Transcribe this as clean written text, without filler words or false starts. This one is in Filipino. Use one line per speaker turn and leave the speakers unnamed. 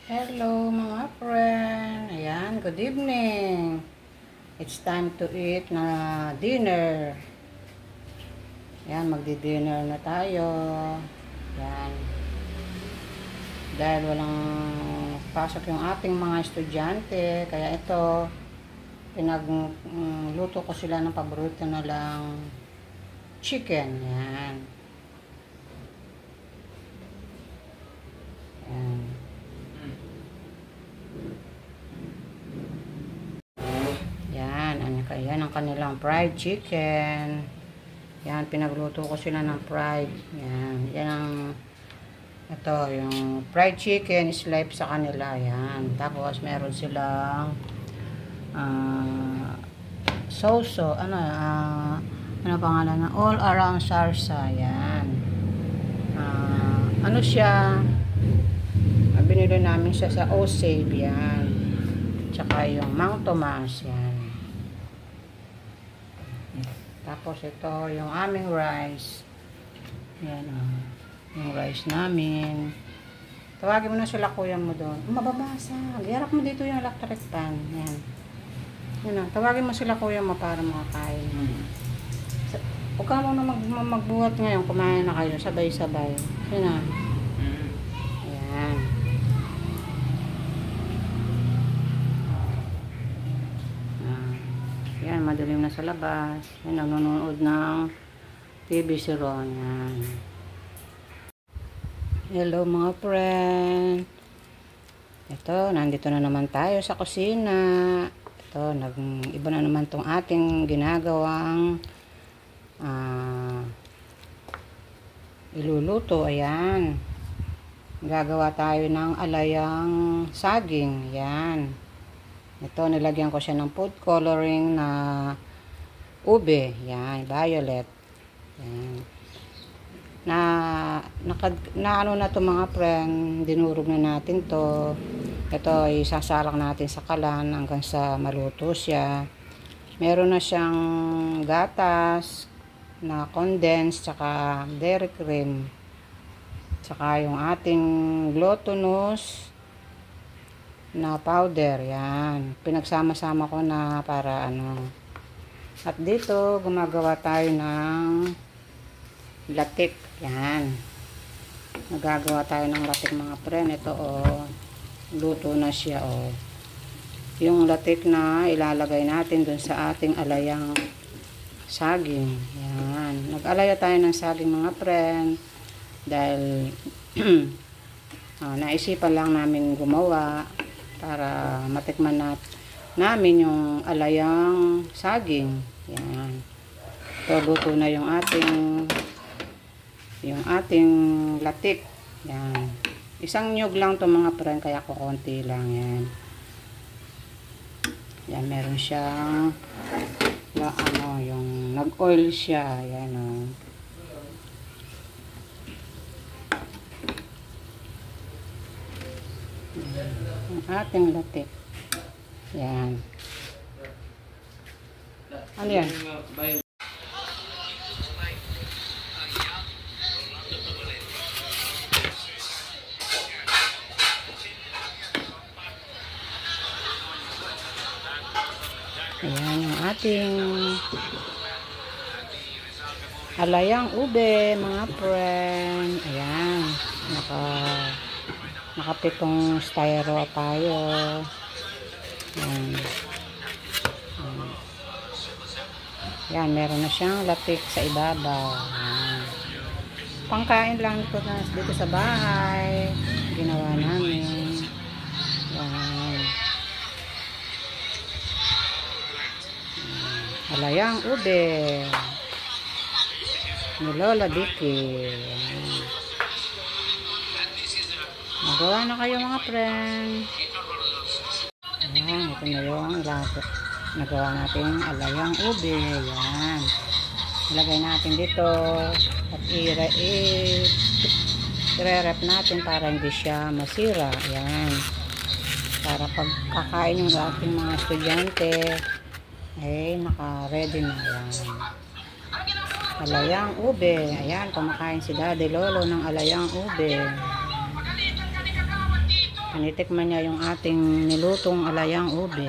Hello mga friend. Ayan, good evening. It's time to eat na dinner. Ayan, magdi-dinner na tayo. Ayan. Dahil walang pasok yung ating mga estudyante, kaya ito, pinagluto ko sila ng paborito na lang chicken. Ayan. Ayan. Yan ang kanilang fried chicken. Yan, pinagluto ko sila ng fried. Yan, yan ang ito, yung fried chicken is life sa kanila. Yan, tapos meron silang soso, ano pangalan na? All around salsa. Yan. Ano siya? Binili namin siya sa Osave. Yan. Tsaka yung Mang Tomas. Yan. Tapos ito, yung aming rice. Yan, yung rice namin. Tawagin mo na sila kuya mo doon. Mababasa. Iharap mo dito yung electric pan. Yan. Yan, tawagin mo sila kuya mo para makakain. Huwag ka muna magbuhat ngayon. Kumain na kayo. Sabay-sabay. Yan. Yan. Yan, madilim na sa labas. Yan, nanonood ng TV si Ron. Yan. Hello mga friend. Ito, nandito na naman tayo sa kusina. Ito, iba na naman tong ating ginagawang iluluto. Ayan. Gagawa tayo ng alayang saging. Ayan. Ito, nilagyan ko siya ng food coloring na ube. Yan, violet. Yan. Ano na to mga friend, dinurog na natin to. Ito, isasalak natin sa kalan hanggang sa maluto siya. Meron na siyang gatas na condensed, tsaka dairy cream. Tsaka yung ating glutinous na powder. Yan. Pinagsama-sama ko na para At dito, gumagawa tayo ng latik. Yan. Nagagawa tayo ng latik mga friend. Ito luto na siya Yung latik na ilalagay natin dun sa ating alayang saging. Yan. Nag-alaya tayo ng saging mga friend. Dahil naisipan lang namin gumawa para matikman namin yung alayang saging. Yan. So, luto na yung ating latik. Yan. Isang nyug lang to mga friend, kaya kukunti lang. Yan. Yan, meron siyang yung nag-oil siya. Yan ang ating latik. Yan. Ano yan? Ayan yung ating alayang ube mga friend. Ayan. Nakapitong styro tayo. Yan. Yan, meron na siyang latik sa ibabaw. Yan. Pangkain lang dito sa bahay. Ginawa namin. Yan. Alayang ube. Ni Lola Vicky. Yan. Magawa na kayo mga friend. Ayan, ito na yung nagawa natin alayang ube. Yan. Ilagay natin dito at i-rep natin para hindi siya masira. Yan. Para pag kakain yung ating mga estudyante naka-ready na. Yan. Alayang ube. Ayan, kumakain si Daddy Lolo ng alayang ube. Tinitikman niya yung ating nilutong alayang ube.